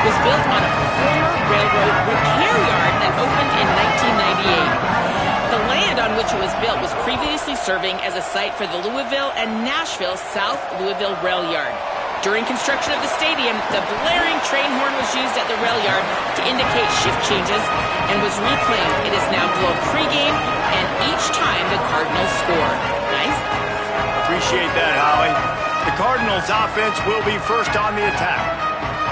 was built on a former railroad repair yard that opened in 1998. The land on which it was built was previously serving as a site for the Louisville and Nashville South Louisville Rail Yard. During construction of the stadium, the blaring train horn was used at the rail yard to indicate shift changes and was reclaimed. It is now blown pregame and each time the Cardinals score. Nice. Appreciate that, Holly. The Cardinals' offense will be first on the attack.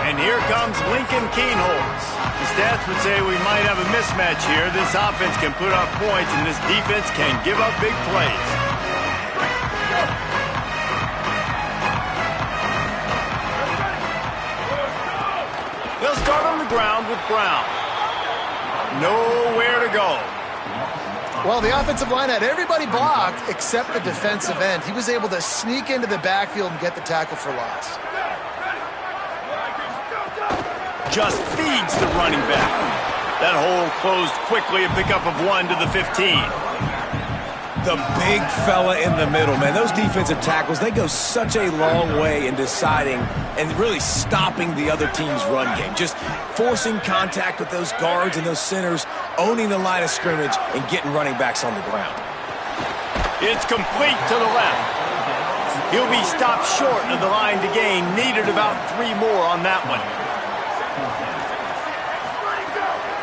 And here comes Lincoln Keenholz. The stats would say we might have a mismatch here. This offense can put up points, and this defense can give up big plays. They'll start on the ground with Brown. Nowhere to go. Well, the offensive line had everybody blocked except the defensive end. He was able to sneak into the backfield and get the tackle for loss. Just feeds the running back. That hole closed quickly, a pickup of 1 to the 15. The big fella in the middle, man. Those defensive tackles, they go such a long way in deciding and really stopping the other team's run game. Just forcing contact with those guards and those centers, owning the line of scrimmage, and getting running backs on the ground. It's complete to the left. He'll be stopped short of the line to gain. Needed about 3 more on that one.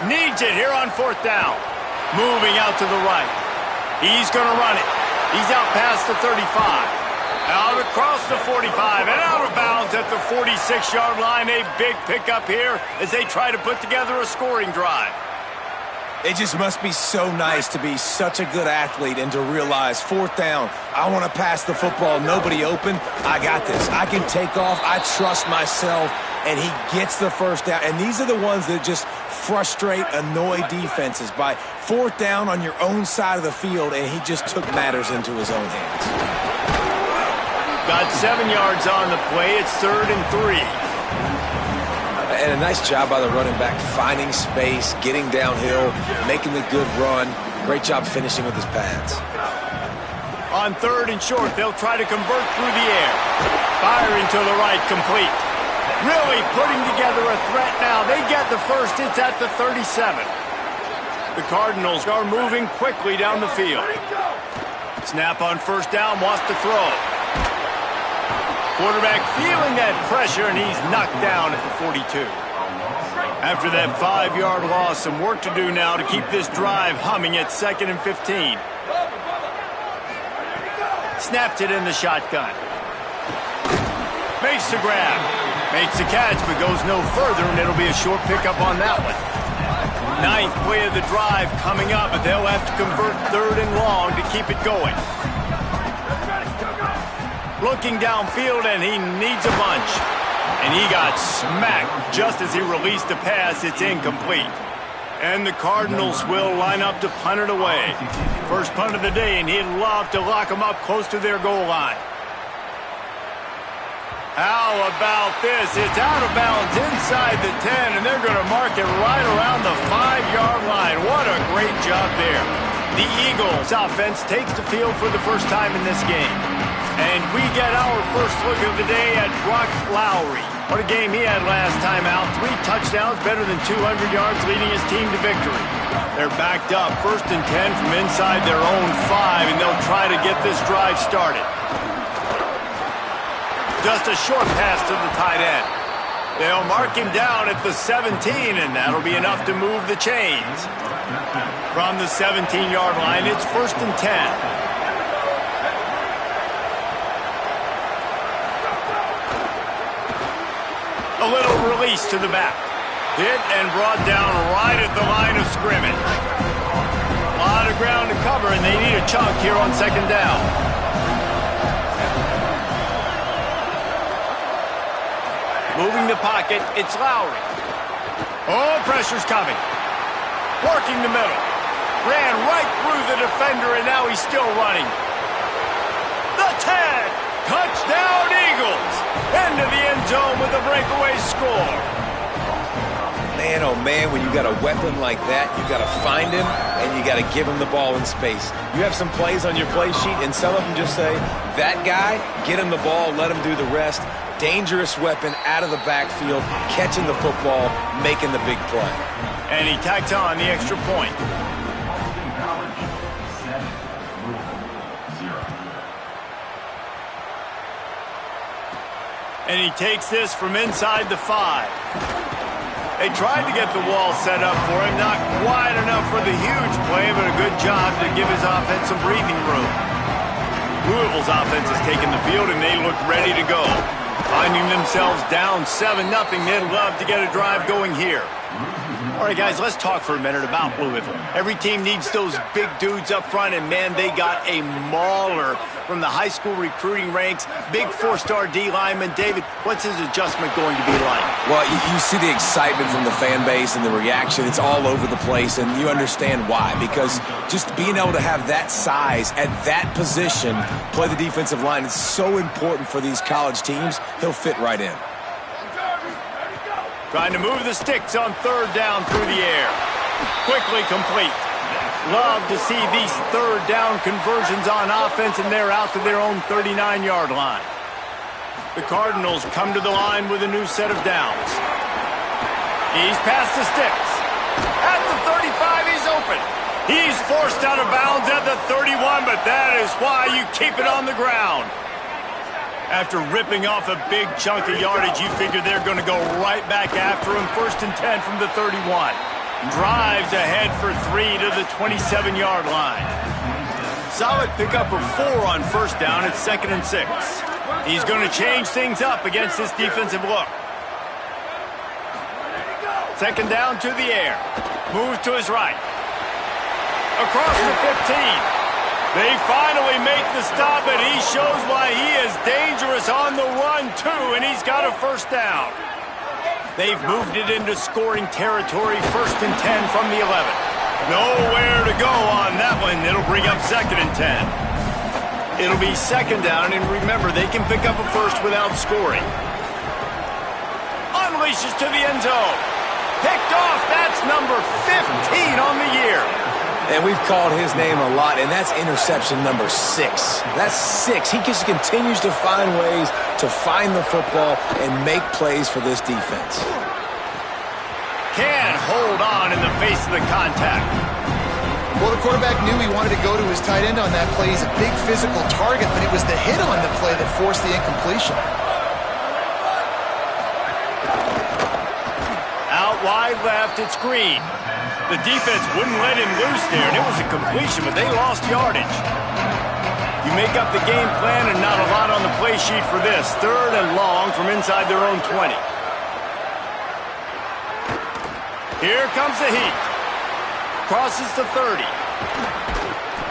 Needs it here on 4th down. Moving out to the right. He's going to run it. He's out past the 35. Out across the 45 and out of bounds at the 46-yard line. A big pickup here as they try to put together a scoring drive. It just must be so nice to be such a good athlete and to realize 4th down, I want to pass the football, nobody open, I got this. I can take off, I trust myself, and he gets the first down. And these are the ones that just frustrate, annoy defenses by 4th down on your own side of the field, and he just took matters into his own hands. Got 7 yards on the play. It's 3rd and 3. And a nice job by the running back, finding space, getting downhill, making the good run. Great job finishing with his pads. On 3rd and short, they'll try to convert through the air. Firing to the right, complete. Really putting together a threat now. They get the first. It's at the 37. The Cardinals are moving quickly down the field. Snap on 1st down, wants to throw. Quarterback feeling that pressure, and he's knocked down at the 42. After that 5-yard loss, some work to do now to keep this drive humming at 2nd and 15. Snapped it in the shotgun. Makes the grab. Makes the catch, but goes no further, and it'll be a short pickup on that one. 9th play of the drive coming up, but they'll have to convert 3rd and long to keep it going. Looking downfield, and he needs a bunch. And he got smacked just as he released the pass. It's incomplete. And the Cardinals will line up to punt it away. First punt of the day, and he'd love to lock them up close to their goal line. How about this? It's out of bounds inside the 10, and they're going to mark it right around the 5-yard line. What a great job there. The Eagles offense takes the field for the first time in this game. And we get our first look of the day at Brock Lowry. What a game he had last time out. 3 touchdowns, better than 200 yards, leading his team to victory. They're backed up, 1st and 10 from inside their own 5, and they'll try to get this drive started. Just a short pass to the tight end. They'll mark him down at the 17, and that'll be enough to move the chains. From the 17-yard line, it's 1st and 10. A little release to the back. Hit and brought down right at the line of scrimmage. A lot of ground to cover, and they need a chunk here on 2nd down. Moving the pocket, it's Lowry. Oh, pressure's coming. Working the middle. Ran right through the defender, and now he's still running. The 10! Touchdown, Eagles! Into the end zone with a breakaway score. Man, oh man, when you got a weapon like that, you got to find him, and you got to give him the ball in space. You have some plays on your play sheet, and some of them just say, that guy, get him the ball, let him do the rest. dangerous weapon out of the backfield, catching the football, making the big play. And he tacks on the extra point. And he takes this from inside the 5. They tried to get the wall set up for him, not quite enough for the huge play, but a good job to give his offense some breathing room. Louisville's offense has taken the field, and they look ready to go. Finding themselves down 7-0, they'd love to get a drive going here. All right, guys, let's talk for a minute about Louisville. Every team needs those big dudes up front, and, man, they got a mauler from the high school recruiting ranks. Big 4-star D lineman. David, what's his adjustment going to be like? Well, you see the excitement from the fan base and the reaction. It's all over the place, and you understand why. Because just being able to have that size at that position, play the defensive line, is so important for these college teams. He'll fit right in. Trying to move the sticks on 3rd down through the air. Quickly complete. Love to see these 3rd down conversions on offense, and they're out to their own 39-yard line. The Cardinals come to the line with a new set of downs. He's past the sticks. At the 35, he's open. He's forced out of bounds at the 31, but that is why you keep it on the ground. After ripping off a big chunk of yardage, you figure they're going to go right back after him. 1st and 10 from the 31. Drives ahead for 3 to the 27-yard line. Solid pickup of 4 on 1st down. It's 2nd and 6. He's going to change things up against this defensive look. 2nd down to the air. Moves to his right. Across the 15. They finally make the stop, and he shows why he is dangerous on the run, too, and he's got a 1st down. They've moved it into scoring territory. 1st and 10 from the 11. Nowhere to go on that one. It'll bring up 2nd and 10. It'll be 2nd down, and remember, they can pick up a 1st without scoring. Unleashes to the end zone. Picked off. That's number 15 on the year. And we've called his name a lot, and that's interception number 6. That's 6. He just continues to find ways to find the football and make plays for this defense. Can hold on in the face of the contact. Well, the quarterback knew he wanted to go to his tight end on that play. He's a big physical target, but it was the hit on the play that forced the incompletion. Out wide left, it's Green. The defense wouldn't let him loose there, and it was a completion, but they lost yardage. You make up the game plan, and not a lot on the play sheet for this. 3rd and long from inside their own 20. Here comes the heat. Crosses the 30.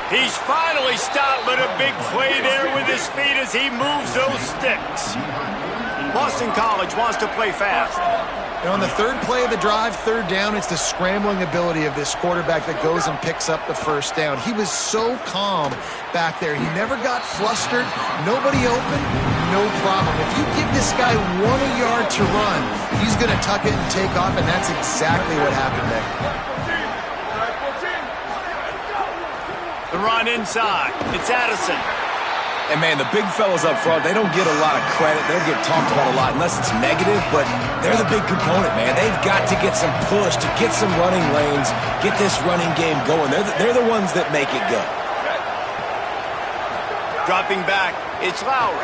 He's finally stopped, but a big play there with his feet as he moves those sticks. Boston College wants to play fast. And on the 3rd play of the drive, 3rd down, it's the scrambling ability of this quarterback that goes and picks up the 1st down. He was so calm back there. He never got flustered. Nobody open, no problem. If you give this guy 1 yard to run, he's going to tuck it and take off, and that's exactly what happened there. The run inside. It's Addison. And, man, the big fellas up front, they don't get a lot of credit. They don't get talked about a lot unless it's negative, but they're the big component, man. They've got to get some push, to get some running lanes, get this running game going. They're the ones that make it go. Dropping back, it's Lowry.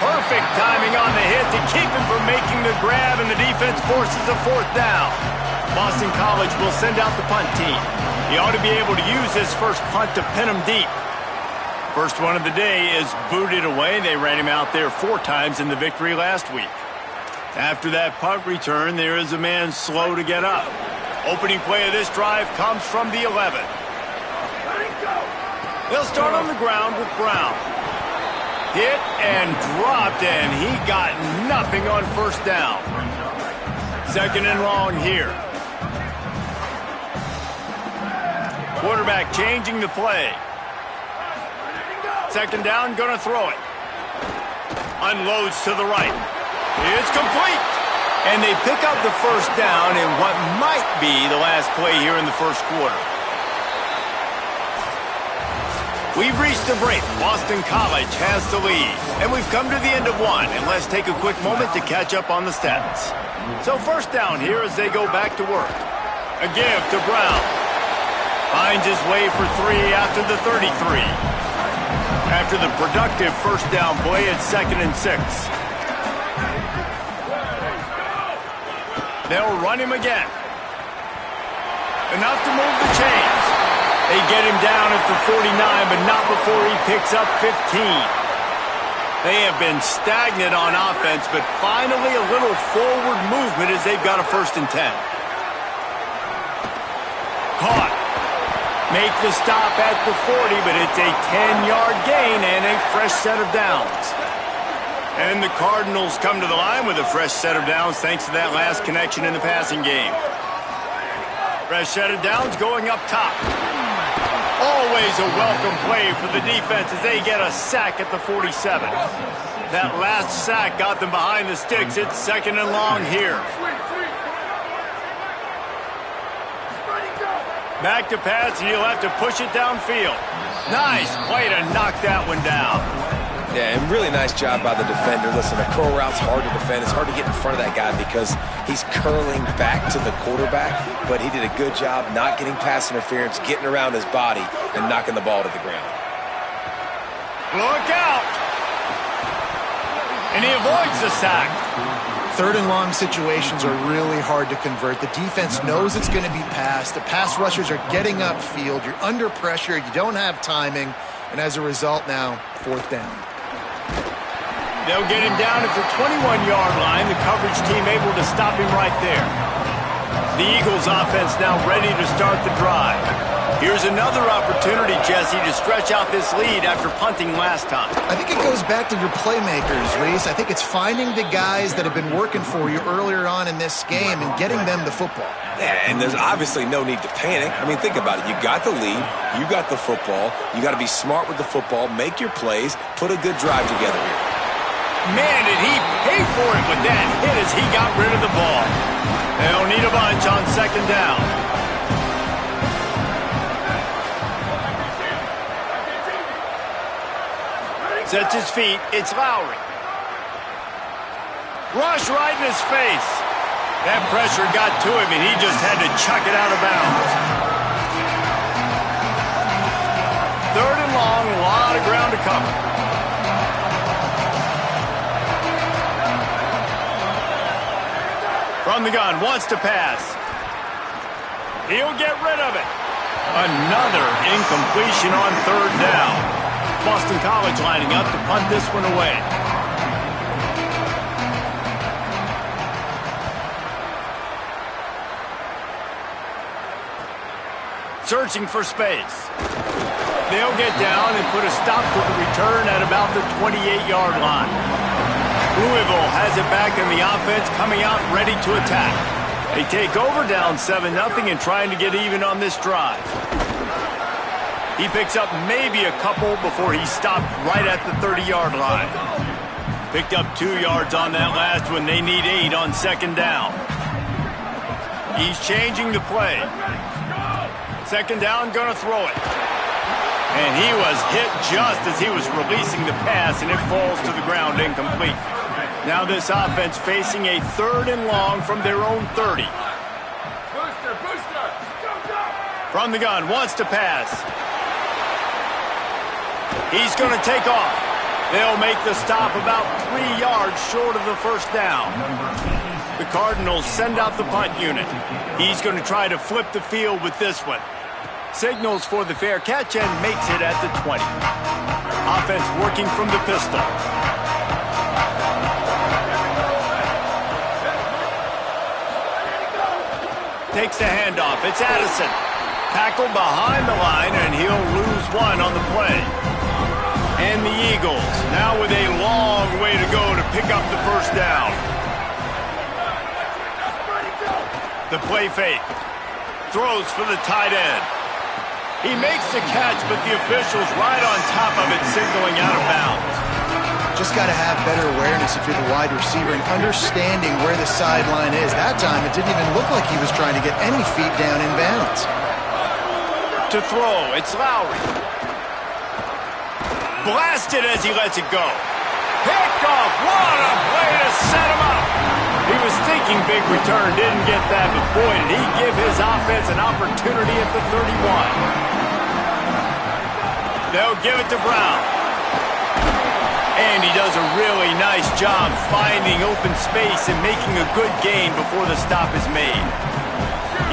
Perfect timing on the hit to keep him from making the grab, and the defense forces a 4th down. Boston College will send out the punt team. He ought to be able to use his first punt to pin him deep. First one of the day is booted away. They ran him out there 4 times in the victory last week. After that punt return, there is a man slow to get up. Opening play of this drive comes from the 11. They'll start on the ground with Brown. Hit and dropped, and he got nothing on 1st down. 2nd and long here. Quarterback changing the play. 2nd down, gonna throw it. Unloads to the right. It's complete. And they pick up the 1st down in what might be the last play here in the 1st quarter. We've reached the break. Boston College has the lead. And we've come to the end of one. And let's take a quick moment to catch up on the stats. So first down here as they go back to work. A give to Brown. Finds his way for 3 after the 33. After the productive first down play, it's 2nd and 6. They'll run him again. Enough to move the chains. They get him down at the 49, but not before he picks up 15. They have been stagnant on offense, but finally a little forward movement as they've got a 1st and 10. Caught. Make the stop at the 40, but it's a 10-yard gain and a fresh set of downs. And the Cardinals come to the line with a fresh set of downs thanks to that last connection in the passing game. Fresh set of downs going up top. Always a welcome play for the defense as they get a sack at the 47. That last sack got them behind the sticks. It's 2nd and long here. Back to pass, and he'll have to push it downfield. Nice play to knock that one down. Yeah, and really nice job by the defender. Listen, a curl route's hard to defend. It's hard to get in front of that guy because he's curling back to the quarterback, but he did a good job not getting pass interference, getting around his body, and knocking the ball to the ground. Look out! And he avoids the sack. 3rd and long situations are really hard to convert. The defense knows it's going to be passed. The pass rushers are getting upfield. You're under pressure. You don't have timing. And as a result now, 4th down. They'll get him down at the 21-yard line. The coverage team able to stop him right there. The Eagles offense now ready to start the drive. Here's another opportunity, Jesse, to stretch out this lead after punting last time. I think it goes back to your playmakers, Reese. I think it's finding the guys that have been working for you earlier on in this game and getting them the football. Yeah, and there's obviously no need to panic. I mean, think about it. You got the lead. You got the football. You got to be smart with the football, make your plays, put a good drive together here. Man, did he pay for it with that hit as he got rid of the ball. They'll need a bunch on 2nd down. Sets his feet. It's Lowry. Rush right in his face. That pressure got to him, and he just had to chuck it out of bounds. 3rd and long, a lot of ground to cover. From the gun, wants to pass. He'll get rid of it. Another incompletion on 3rd down. Boston College lining up to punt this one away. Searching for space. They'll get down and put a stop to the return at about the 28-yard line. Louisville has it back in the offense, coming out ready to attack. They take over down 7-0 and trying to get even on this drive. He picks up maybe a couple before he stopped right at the 30-yard line. Picked up 2 yards on that last one. They need 8 on 2nd down. He's changing the play. 2nd down, gonna throw it. And he was hit just as he was releasing the pass, and it falls to the ground incomplete. Now this offense facing a 3rd and long from their own 30. From the gun, wants to pass. He's going to take off. They'll make the stop about 3 yards short of the 1st down. The Cardinals send out the punt unit. He's going to try to flip the field with this one. Signals for the fair catch and makes it at the 20. Offense working from the pistol. Takes the handoff. It's Addison. Tackled behind the line, and he'll lose 1 on the play. And the Eagles now with a long way to go to pick up the 1st down. The play fake. Throws for the tight end. He makes the catch, but the officials right on top of it signaling out of bounds. Just got to have better awareness if you're the wide receiver and understanding where the sideline is. That time, it didn't even look like he was trying to get any feet down in bounds. To throw, it's Lowry. blasted as he lets it go. Picked off. What a play to set him up. He was thinking big return, didn't get that, but boy, did he give his offense an opportunity at the 31. They'll give it to Brown. And he does a really nice job finding open space and making a good gain before the stop is made.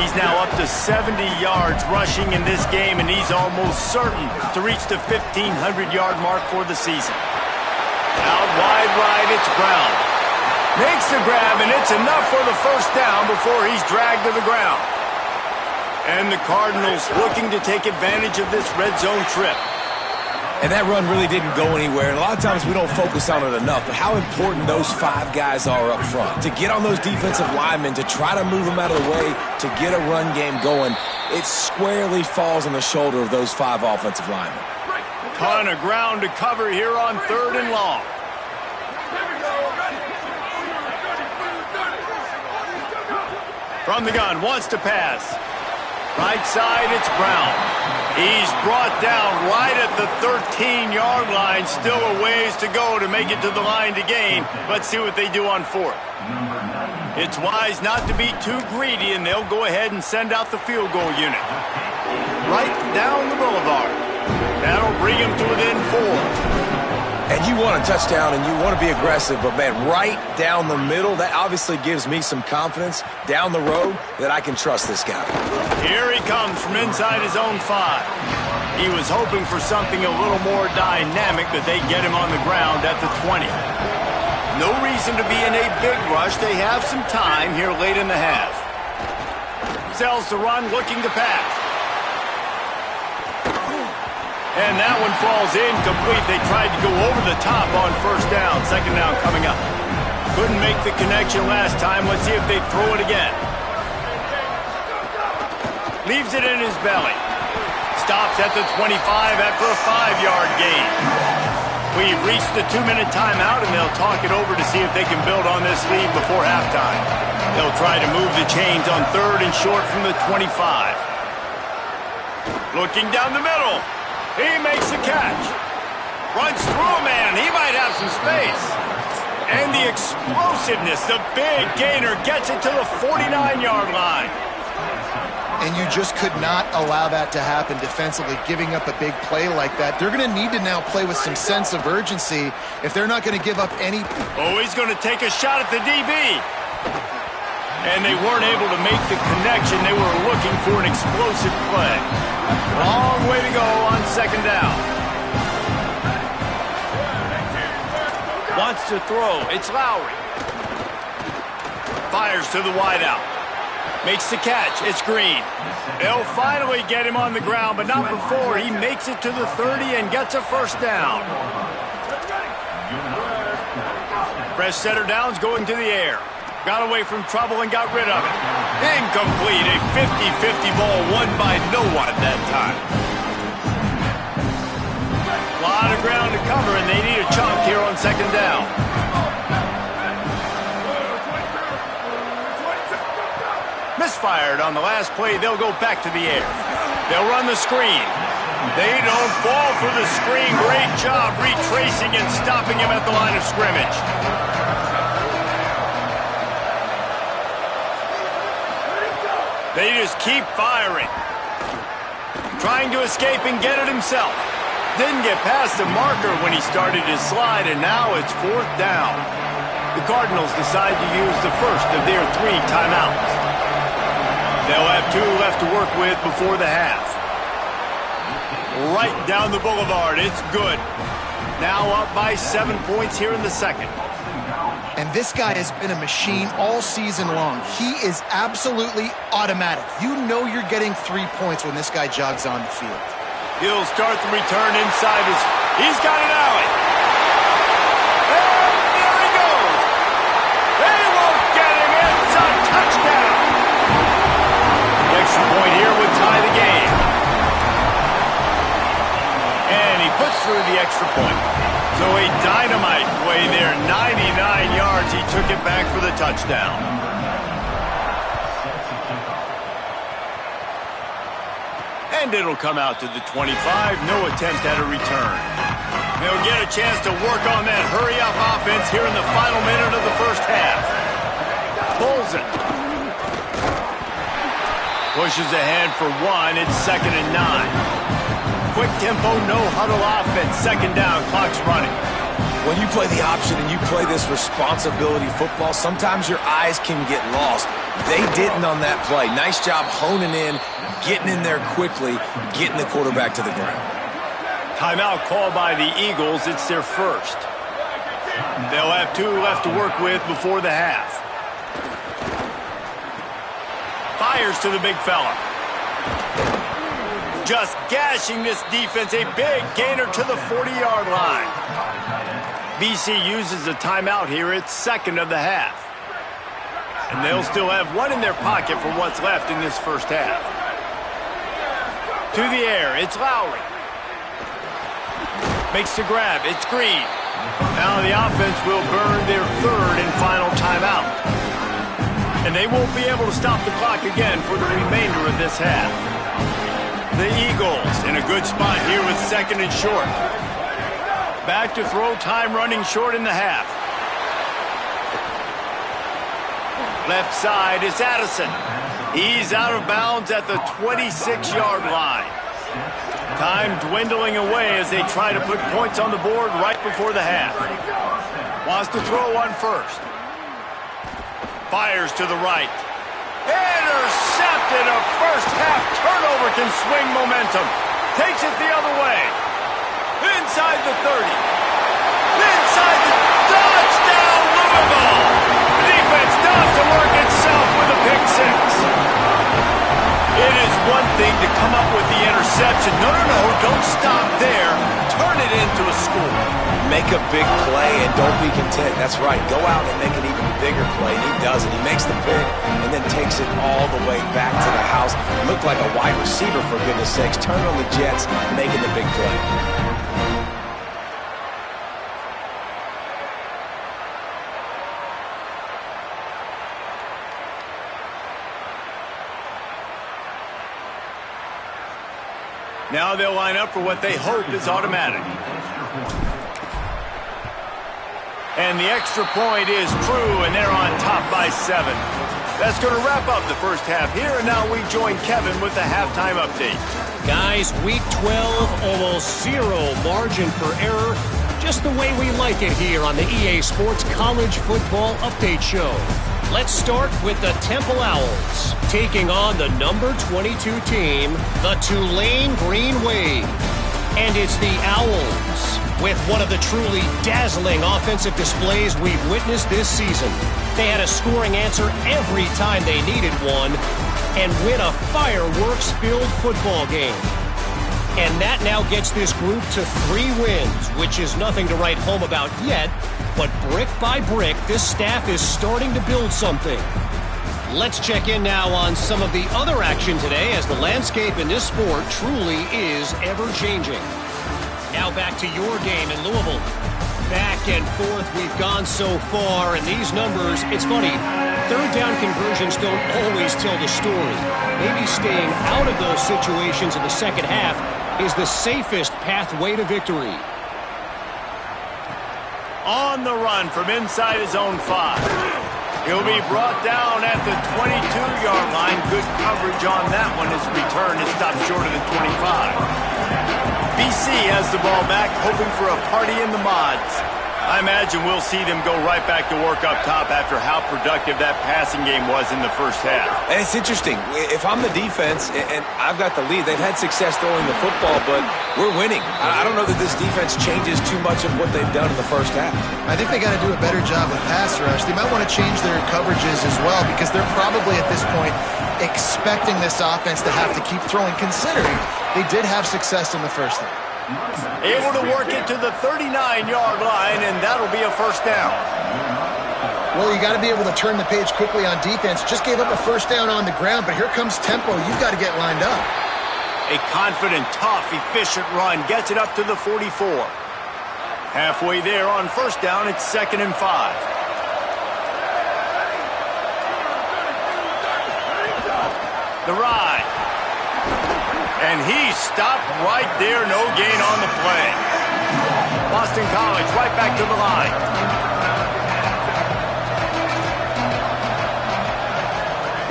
He's now up to 70 yards rushing in this game, and he's almost certain to reach the 1,500-yard mark for the season. Out wide right, it's Brown. Makes the grab, and it's enough for the first down before he's dragged to the ground. And the Cardinals looking to take advantage of this red zone trip. And that run really didn't go anywhere. And a lot of times we don't focus on it enough, but how important those 5 guys are up front. To get on those defensive linemen, to try to move them out of the way, to get a run game going, it squarely falls on the shoulder of those 5 offensive linemen. Ton of ground to cover here on 3rd and long. From the gun, wants to pass. Right side, it's Brown. He's brought down right at the 13-yard line. Still a ways to go to make it to the line to gain. Let's see what they do on 4th. It's wise not to be too greedy, and they'll go ahead and send out the field goal unit. Right down the boulevard. That'll bring him to within 4. And you want a touchdown and you want to be aggressive, but, man, right down the middle, that obviously gives me some confidence down the road that I can trust this guy. Here he comes from inside his own 5. He was hoping for something a little more dynamic, but they get him on the ground at the 20. No reason to be in a big rush. They have some time here late in the half. Sells the run, looking to pass. And that one falls incomplete. They tried to go over the top on 1st down. 2nd down coming up. Couldn't make the connection last time. Let's see if they throw it again. Leaves it in his belly. Stops at the 25 after a 5-yard gain. We've reached the 2-minute timeout, and they'll talk it over to see if they can build on this lead before halftime. They'll try to move the chains on 3rd and short from the 25. Looking down the middle. He makes the catch. Runs through a man. He might have some space. And the explosiveness, the big gainer, gets it to the 49-yard line. And you just could not allow that to happen defensively, giving up a big play like that. They're going to need to now play with some sense of urgency if they're not going to give up any. Oh, he's going to take a shot at the DB. And they weren't able to make the connection. They were looking for an explosive play. Long way to go on 2nd down. Wants to throw. It's Lowry. Fires to the wideout. Makes the catch. It's Green. They'll finally get him on the ground, but not before he makes it to the 30 and gets a 1st down. Fresh setter downs going to the air. Got away from trouble and got rid of it. Incomplete. A 50-50 ball won by no one at that time. A lot of ground to cover, and they need a chunk here on 2nd down. Misfired on the last play. They'll go back to the air. They'll run the screen. They don't fall for the screen. Great job retracing and stopping him at the line of scrimmage. They just keep firing. Trying to escape and get it himself. Didn't get past the marker when he started his slide, and now it's 4th down. The Cardinals decide to use the first of their 3 timeouts. They'll have 2 left to work with before the half. Right down the boulevard. It's good. Now up by 7 points here in the 2nd. And this guy has been a machine all season long. He is absolutely automatic. You know you're getting 3 points when this guy jogs on the field. He'll start the return inside his... He's got an alley. And there he goes. They won't get him. It's a touchdown. The extra point here would tie the game. And he puts through the extra point. So a dynamite play there, 99 yards. He took it back for the touchdown. And it'll come out to the 25. No attempt at a return. They'll get a chance to work on that hurry-up offense here in the final minute of the first half. Pulls it. Pushes ahead for one. It's 2nd and 9. Quick tempo, no huddle offense. 2nd down, clock's running. When you play the option and you play this responsibility football, sometimes your eyes can get lost. They didn't on that play. Nice job honing in, getting in there quickly, getting the quarterback to the ground. Timeout called by the Eagles. It's their first. They'll have 2 left to work with before the half. Fires to the big fella. Just gashing this defense. A big gainer to the 40-yard line. BC uses a timeout here. It's 2nd of the half. And they'll still have 1 in their pocket for what's left in this first half. To the air. It's Lowry. Makes the grab. It's Green. Now the offense will burn their 3rd and final timeout. And they won't be able to stop the clock again for the remainder of this half. The Eagles in a good spot here with 2nd and short. Back to throw, time running short in the half. Left side is Addison. He's out of bounds at the 26-yard line. Time dwindling away as they try to put points on the board right before the half. Wants to throw on first. Fires to the right. Intercepted. A first-half turnover can swing momentum. Takes it the other way. Inside the 30. Inside the touchdown, Louisville. The defense does the work itself with a pick 6. It is one thing to come up with the interception. No, don't stop there. Turn it into a score. Make a big play and don't be content. That's right. Go out and make an even bigger play. And he does it. He makes the pick and then takes it all the way back to the house. Looked like a wide receiver, for goodness sakes. Turn on the Jets, making the big play. Now they'll line up for what they hope is automatic. And the extra point is true, and they're on top by 7. That's going to wrap up the first half here, and now we join Kevin with the halftime update. Guys, week 12, almost 0 margin for error. Just the way we like it here on the EA Sports College Football Update Show. Let's start with the Temple Owls, taking on the number 22 team, the Tulane Green Wave. And it's the Owls, with one of the truly dazzling offensive displays we've witnessed this season. They had a scoring answer every time they needed one, and win a fireworks-filled football game. And that now gets this group to 3 wins, which is nothing to write home about yet, but brick by brick, this staff is starting to build something. Let's check in now on some of the other action today, as the landscape in this sport truly is ever-changing. Now back to your game in Louisville. Back and forth we've gone so far, and these numbers, it's funny, 3rd down conversions don't always tell the story. Maybe staying out of those situations in the second half is the safest pathway to victory. On the run from inside his own 5. He'll be brought down at the 22-yard line. Good coverage on that one. His return is stopped short of the 25. BC has the ball back, hoping for a party in the mods. I imagine we'll see them go right back to work up top after how productive that passing game was in the first half. And it's interesting. If I'm the defense and I've got the lead, they've had success throwing the football, but we're winning. I don't know that this defense changes too much of what they've done in the first half. I think they got to do a better job with pass rush. They might want to change their coverages as well, because they're probably at this point expecting this offense to have to keep throwing, considering they did have success in the first half. Able to work it to the 39-yard line, and that'll be a first down. Well, you got to be able to turn the page quickly on defense. Just gave up a first down on the ground, but here comes tempo. You've got to get lined up. A confident, tough, efficient run gets it up to the 44. Halfway there on first down, it's 2nd and 5. The ride. And he stopped right there. No gain on the play. Boston College right back to the line.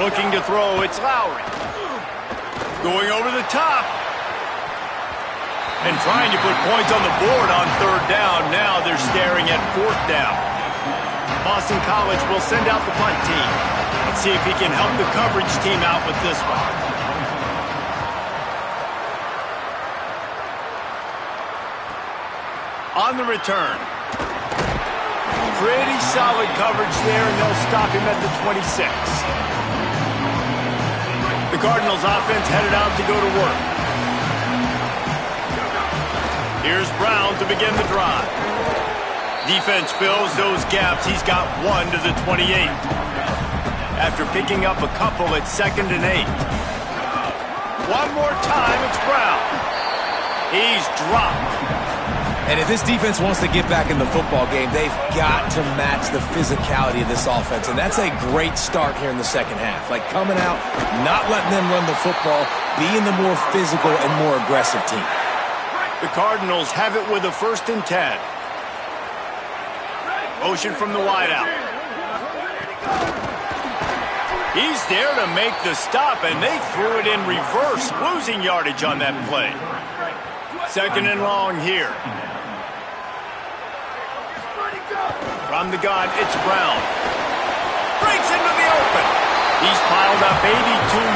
Looking to throw, it's Lowry. Going over the top. And trying to put points on the board on third down. Now they're staring at fourth down. Boston College will send out the punt team. Let's see if he can help the coverage team out with this one. On the return. Pretty solid coverage there, and they'll stop him at the 26. The Cardinals offense headed out to go to work. Here's Brown to begin the drive. Defense fills those gaps. He's got one to the 28. After picking up a couple at 2nd and 8. One more time, it's Brown. He's dropped. And if this defense wants to get back in the football game, they've got to match the physicality of this offense. And that's a great start here in the second half. Like coming out, not letting them run the football, being the more physical and more aggressive team. The Cardinals have it with a 1st and 10. Motion from the wideout. He's there to make the stop, and they threw it in reverse, losing yardage on that play. 2nd and long here. From the gun, it's Brown. Breaks into the open. He's piled up 82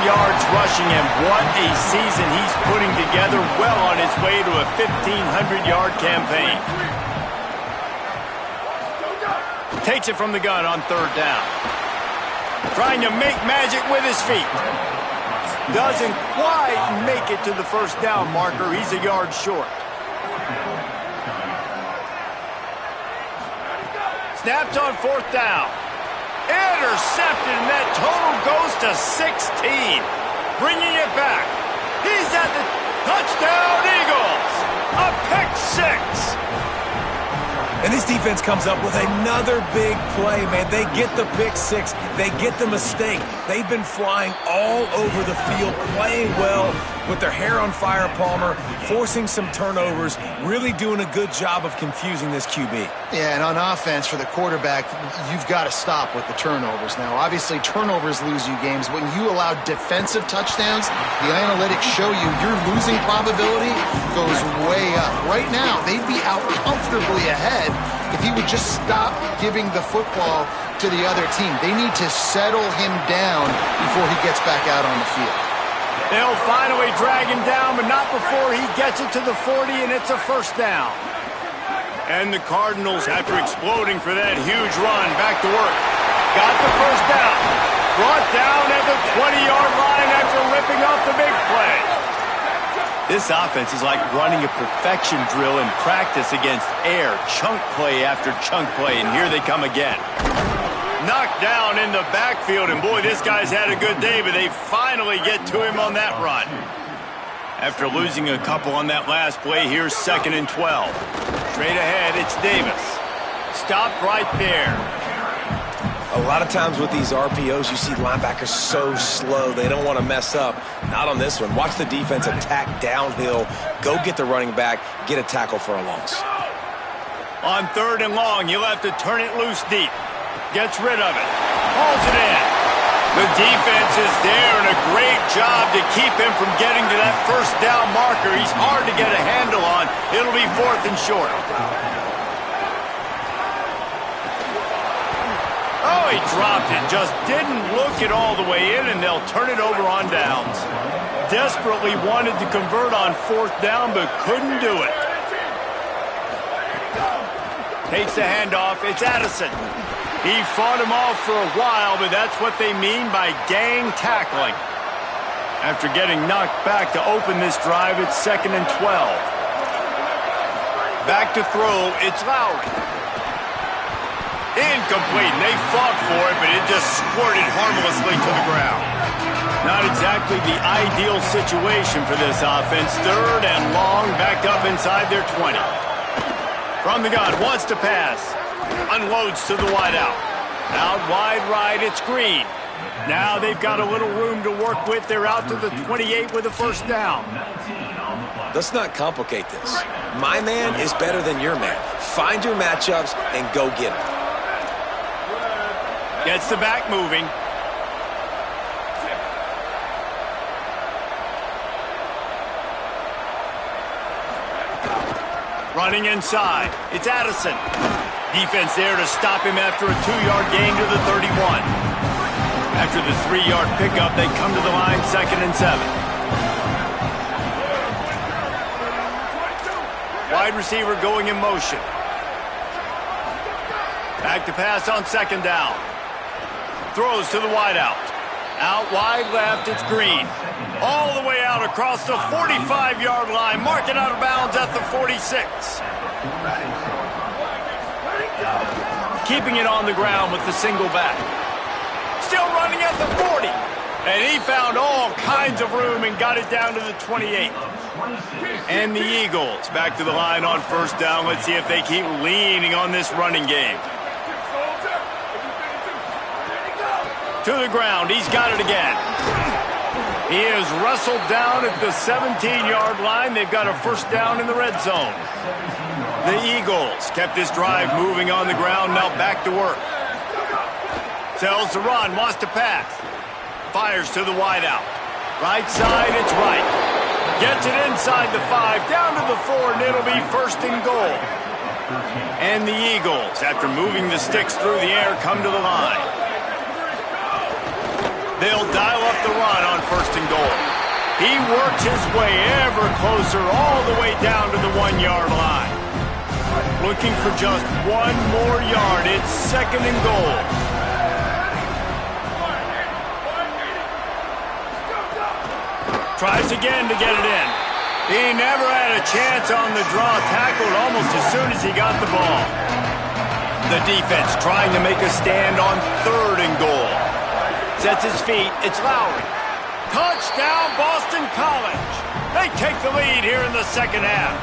yards rushing, and what a season he's putting together, well on his way to a 1,500-yard campaign. Takes it from the gun on third down. Trying to make magic with his feet. Doesn't quite make it to the first down marker. He's a yard short. Snapped on fourth down. Intercepted, and that total goes to 16. Bringing it back. He's at the touchdown, Eagles. A pick six. And this defense comes up with another big play, man. They get the pick six. They get the mistake. They've been flying all over the field, playing well with their hair on fire, Palmer, forcing some turnovers, really doing a good job of confusing this QB. Yeah, and on offense for the quarterback, you've got to stop with the turnovers. Now, obviously, turnovers lose you games. When you allow defensive touchdowns, the analytics show you your losing probability goes way up. Right now, they'd be out comfortably ahead if he would just stop giving the football to the other team. They need to settle him down before he gets back out on the field. They'll finally drag him down, but not before he gets it to the 40, and it's a first down. And the Cardinals, after exploding for that huge run, back to work. Got the first down. Brought down at the 20-yard line after ripping off the big play. This offense is like running a perfection drill in practice against air. Chunk play after chunk play, and here they come again. Knocked down in the backfield, and boy, this guy's had a good day, but they finally get to him on that run. After losing a couple on that last play, here's 2nd and 12. Straight ahead, it's Davis. Stopped right there. A lot of times with these RPOs, you see linebackers so slow. They don't want to mess up. Not on this one. Watch the defense attack downhill, go get the running back, get a tackle for a loss. On 3rd and long, you'll have to turn it loose deep. Gets rid of it. Hauls it in. The defense is there, and a great job to keep him from getting to that first down marker. He's hard to get a handle on. It'll be 4th and short. Oh, he dropped it. Just didn't look it all the way in, and they'll turn it over on downs. Desperately wanted to convert on 4th down, but couldn't do it. Takes the handoff. It's Addison. He fought him off for a while, but that's what they mean by gang tackling. After getting knocked back to open this drive, it's 2nd and 12. Back to throw, it's Lowry. Incomplete. They fought for it, but it just squirted harmlessly to the ground. Not exactly the ideal situation for this offense. 3rd and long, back up inside their 20. From the gun, wants to pass. Unloads to the wideout. Out wide right, it's Green. Now they've got a little room to work with. They're out to the 28 with a first down. Let's not complicate this. My man is better than your man. Find your matchups and go get them. Gets the back moving. Running inside. It's Addison. Defense there to stop him after a 2-yard gain to the 31. After the 3-yard pickup, they come to the line 2nd and 7. Wide receiver going in motion. Back to pass on 2nd down. Throws to the wideout. Out wide left, it's Green. All the way out across the 45-yard line. Mark it out of bounds at the 46. Keeping it on the ground with the single back. Still running at the 40. And he found all kinds of room and got it down to the 28. And the Eagles back to the line on 1st down. Let's see if they keep leaning on this running game. To the ground. He's got it again. He is wrestled down at the 17-yard line. They've got a 1st down in the red zone. The Eagles kept this drive moving on the ground. Now back to work. Tells the run. Wants to pass. Fires to the wideout. Right side, it's right. Gets it inside the 5, down to the 4, and it'll be 1st and goal. And the Eagles, after moving the sticks through the air, come to the line. They'll dial up the run on 1st and goal. He works his way ever closer all the way down to the 1-yard line. Looking for just 1 more yard. It's 2nd and goal. Tries again to get it in. He never had a chance on the draw. Tackled almost as soon as he got the ball. The defense trying to make a stand on 3rd and goal. Sets his feet. It's Lowry. Touchdown, Boston College. They take the lead here in the 2nd half.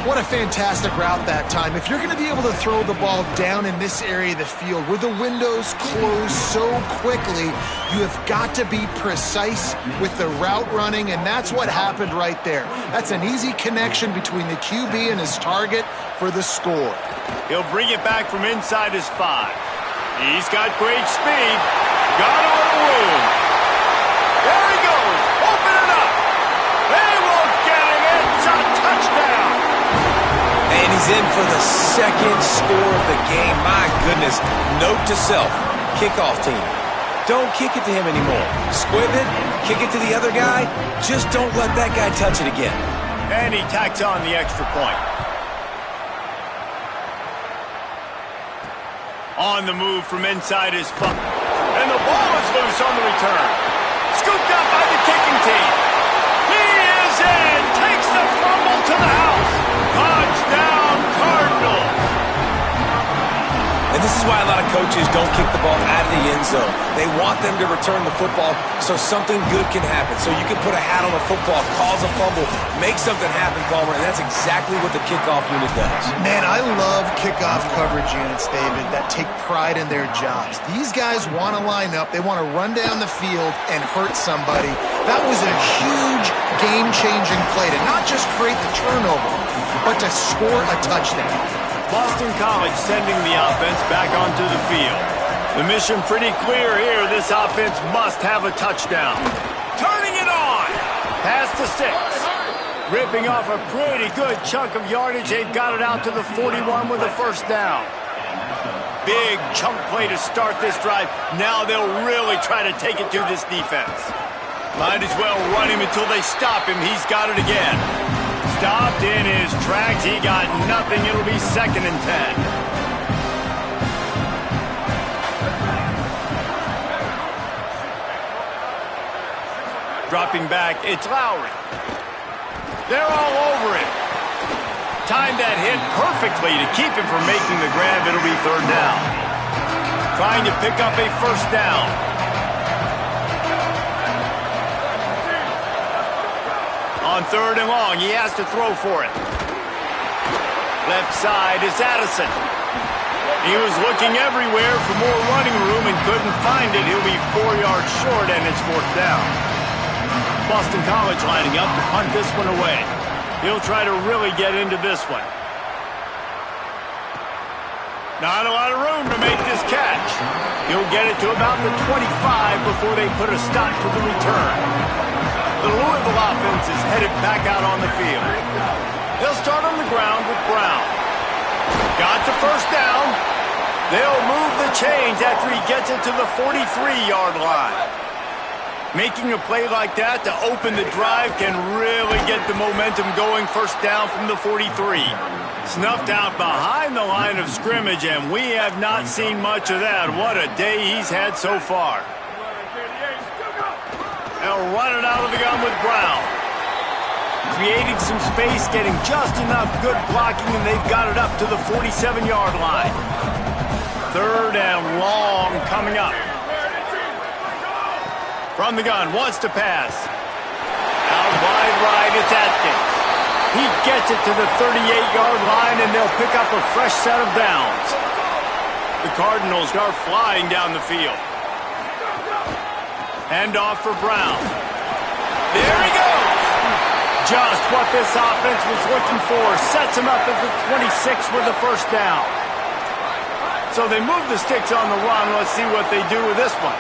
What a fantastic route that time. If you're going to be able to throw the ball down in this area of the field where the windows close so quickly, you have got to be precise with the route running, and that's what happened right there. That's an easy connection between the QB and his target for the score. He'll bring it back from inside his 5. He's got great speed. Got a little room. There he goes. Open it up. They won't get him. It's a touchdown. And he's in for the 2nd score of the game. My goodness. Note to self. Kickoff team. Don't kick it to him anymore. Squib it. Kick it to the other guy. Just don't let that guy touch it again. And he tacks on the extra point. On the move from inside his 5. And the ball is loose on the return. Scooped up by the kicking team. He is in. Takes the fumble to the house. Touchdown, Cardinals. And this is why a lot of coaches don't kick the ball out of the end zone. They want them to return the football so something good can happen. So you can put a hat on a football, cause a fumble, make something happen, Palmer, and that's exactly what the kickoff unit does. Man, I love kickoff coverage units, David, that take pride in their jobs. These guys want to line up. They want to run down the field and hurt somebody. That was a huge game-changing play to not just create the turnover, but to score a touchdown. Boston College sending the offense back onto the field. The mission pretty clear here. This offense must have a touchdown. Turning it on. Past the 6. Ripping off a pretty good chunk of yardage. They've got it out to the 41 with a 1st down. Big chunk play to start this drive. Now they'll really try to take it to this defense. Might as well run him until they stop him. He's got it again. Stopped in his tracks. He got nothing. It'll be 2nd and 10. Dropping back, it's Lowry. They're all over it. Timed that hit perfectly to keep him from making the grab. It'll be 3rd down. Trying to pick up a 1st down. On 3rd and long, he has to throw for it. Left side is Addison. He was looking everywhere for more running room and couldn't find it. He'll be 4 yards short, and it's 4th down. Boston College lining up to punt this one away. He'll try to really get into this one. Not a lot of room to make this catch. He'll get it to about the 25 before they put a stop to the return. The Louisville offense is headed back out on the field. They'll start on the ground with Brown. Got the first down. They'll move the chains after he gets it to the 43-yard line. Making a play like that to open the drive can really get the momentum going. First down from the 43. Snuffed out behind the line of scrimmage, and we have not seen much of that. What a day he's had so far. They'll run it out of the gun with Brown. Creating some space, getting just enough good blocking, and they've got it up to the 47-yard line. Third and long coming up. From the gun, wants to pass. Out wide right, it's Atkins. He gets it to the 38-yard line, and they'll pick up a fresh set of downs. The Cardinals are flying down the field. Handoff for Brown. There he goes! Just what this offense was looking for. Sets him up at the 26 with the first down. So they move the sticks on the run. Let's see what they do with this one.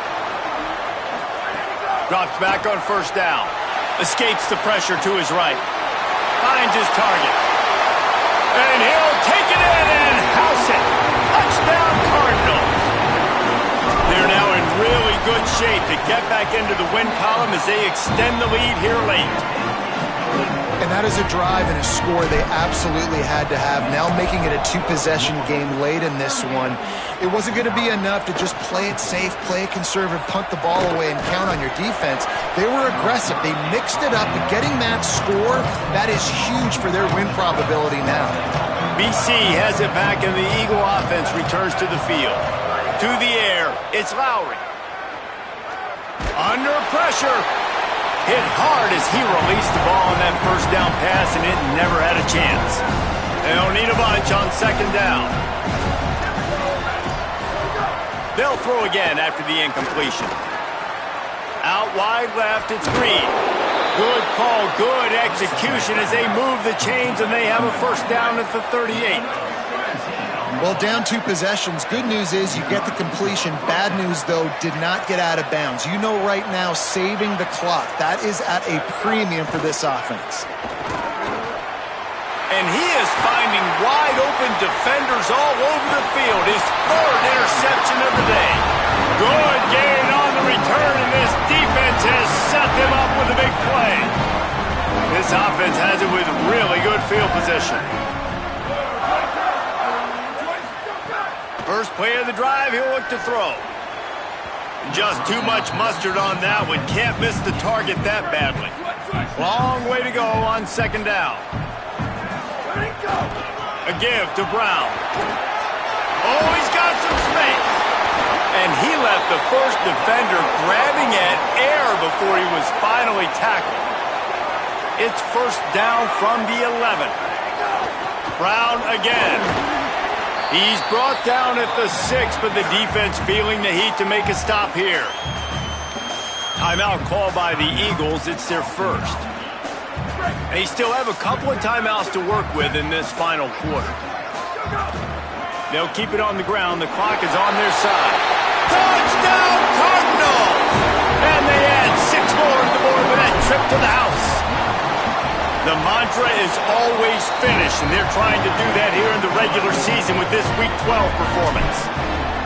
Drops back on first down. Escapes the pressure to his right. Finds his target. And he'll take it in and house it. Touchdown Cardinals. They're now in really good shape to get back into the win column as they extend the lead here late. And that is a drive and a score they absolutely had to have. Now making it a two-possession game late in this one. It wasn't going to be enough to just play it safe, play it conservative, punt the ball away, and count on your defense. They were aggressive. They mixed it up, and getting that score, that is huge for their win probability now. BC has it back, and the Eagle offense returns to the field. To the air, it's Lowry. Under pressure. Hit hard as he released the ball on that first down pass, and it never had a chance. They don't need a bunch on second down. They'll throw again after the incompletion. Out wide left, it's Green. Good call, good execution as they move the chains, and they have a first down at the 38. Well, down two possessions. Good news is you get the completion. Bad news, though, did not get out of bounds. You know right now, saving the clock. That is at a premium for this offense. And he is finding wide-open defenders all over the field. His third interception of the day. Good gain on the return, and this defense has set them up with a big play. This offense has it with really good field position. First play of the drive, he'll look to throw. Just too much mustard on that one. Can't miss the target that badly. Long way to go on second down. A give to Brown. Oh, he's got some space. And he left the first defender grabbing at air before he was finally tackled. It's first down from the 11. Brown again. He's brought down at the 6, but the defense feeling the heat to make a stop here. Timeout called by the Eagles. It's their first. They still have a couple of timeouts to work with in this final quarter. They'll keep it on the ground. The clock is on their side. Touchdown Cardinals! And they add 6 more to the board with that trip to the house. The mantra is always finish, and they're trying to do that here in the regular season with this Week 12 performance.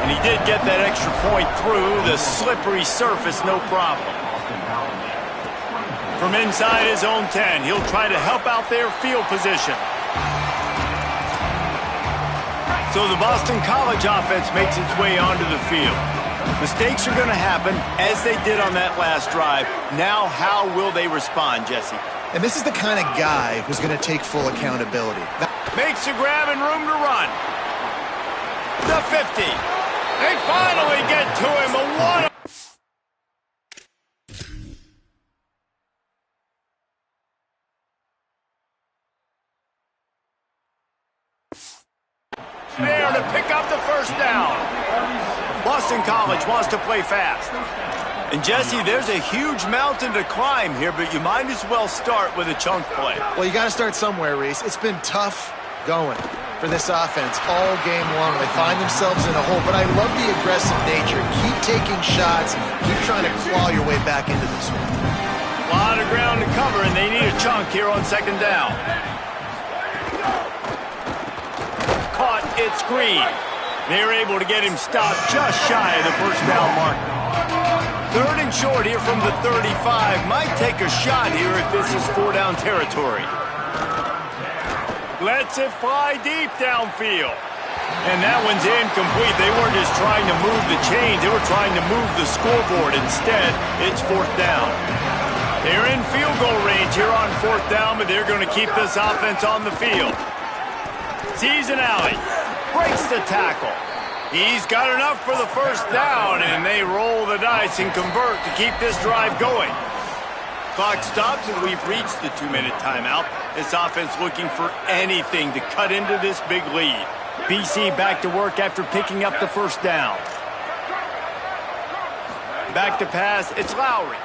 And he did get that extra point through the slippery surface, no problem. From inside his own 10, he'll try to help out their field position. So the Boston College offense makes its way onto the field. Mistakes are going to happen, as they did on that last drive. Now, how will they respond, Jesse? And this is the kind of guy who's going to take full accountability. Makes a grab and room to run. The 50. They finally get to him. A one. There to pick up the first down. Boston College wants to play fast. And Jesse, there's a huge mountain to climb here, but you might as well start with a chunk play. Well, you got to start somewhere, Reese. It's been tough going for this offense all game long. They find themselves in a hole, but I love the aggressive nature. Keep taking shots. Keep trying to claw your way back into this one. A lot of ground to cover, and they need a chunk here on second down. Caught, it's Green. They're able to get him stopped just shy of the first down marker. Third and short here from the 35. Might take a shot here if this is 4-down territory. Lets it fly deep downfield. And that one's incomplete. They weren't just trying to move the chains. They were trying to move the scoreboard. Instead, it's 4th down. They're in field goal range here on 4th down, but they're going to keep this offense on the field. Sees an alley. Breaks the tackle. He's got enough for the first down, and they roll the dice and convert to keep this drive going. Clock stops, and we've reached the 2-minute timeout. This offense looking for anything to cut into this big lead. BC back to work after picking up the first down. Back to pass, it's Lowry.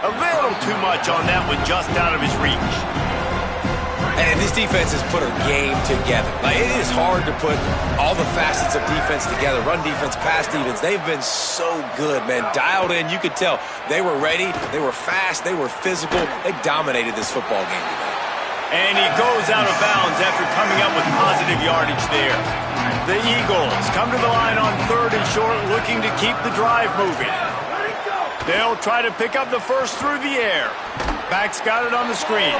A little too much on that one, just out of his reach. And this defense has put a game together. Like, it is hard to put all the facets of defense together. Run defense, pass defense. They've been so good, man. Dialed in. You could tell they were ready. They were fast. They were physical. They dominated this football game today. And he goes out of bounds after coming up with positive yardage there. The Eagles come to the line on 3rd and short, looking to keep the drive moving. They'll try to pick up the first through the air. Back's got it on the screen.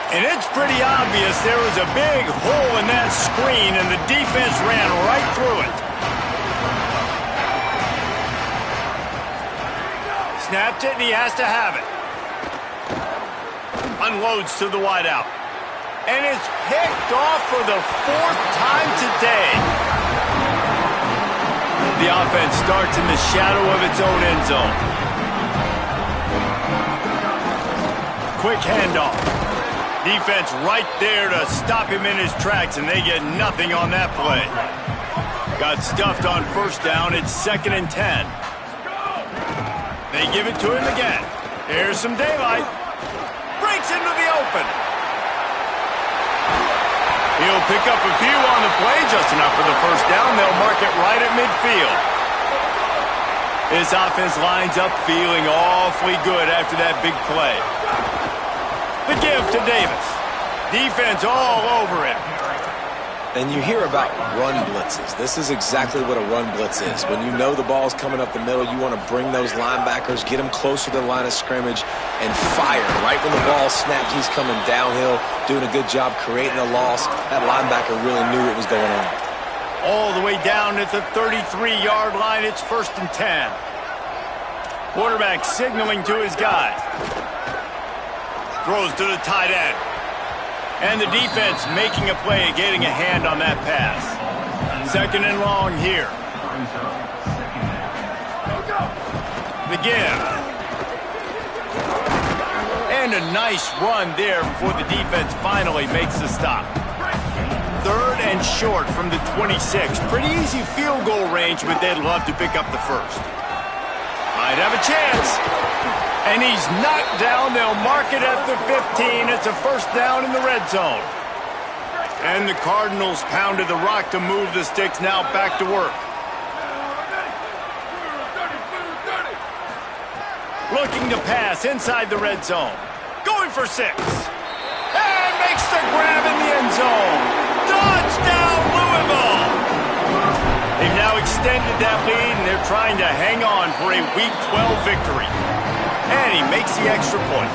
And it's pretty obvious there was a big hole in that screen, and the defense ran right through it. Snapped it, and he has to have it. Unloads to the wideout. And it's picked off for the 4th time today. The offense starts in the shadow of its own end zone. Quick handoff. Defense right there to stop him in his tracks, and they get nothing on that play. Got stuffed on first down. It's 2nd and 10. They give it to him again. Here's some daylight. Breaks into the open. He'll pick up a few on the play, just enough for the first down. They'll mark it right at midfield. This offense lines up feeling awfully good after that big play. The give to Davis. Defense all over him. And you hear about run blitzes. This is exactly what a run blitz is. When you know the ball's coming up the middle, you want to bring those linebackers, get them closer to the line of scrimmage, and fire. Right when the ball snaps, he's coming downhill, doing a good job creating a loss. That linebacker really knew what was going on. All the way down at the 33-yard line, it's 1st and 10. Quarterback signaling to his guy. Throws to the tight end. And the defense making a play, getting a hand on that pass. 2nd and long here. The give. And a nice run there before the defense finally makes the stop. 3rd and short from the 26. Pretty easy field goal range, but they'd love to pick up the first. Might have a chance. And he's knocked down. They'll mark it at the 15. It's a first down in the red zone. And the Cardinals pounded the rock to move the sticks. Now back to work. Looking to pass inside the red zone. Going for 6. And makes the grab in the end zone. Touchdown, Louisville! They've now extended that lead, and they're trying to hang on for a Week 12 victory. And he makes the extra point.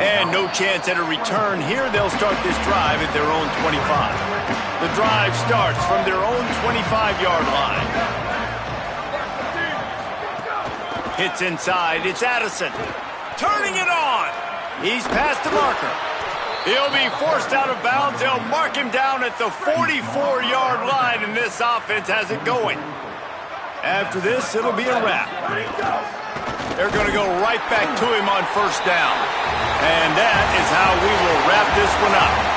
And no chance at a return here. They'll start this drive at their own 25. The drive starts from their own 25-yard line. Hits inside. It's Addison. Turning it on. He's past the marker. He'll be forced out of bounds. They'll mark him down at the 44-yard line, and this offense has it going. After this, it'll be a wrap. They're going to go right back to him on first down. And that is how we will wrap this one up.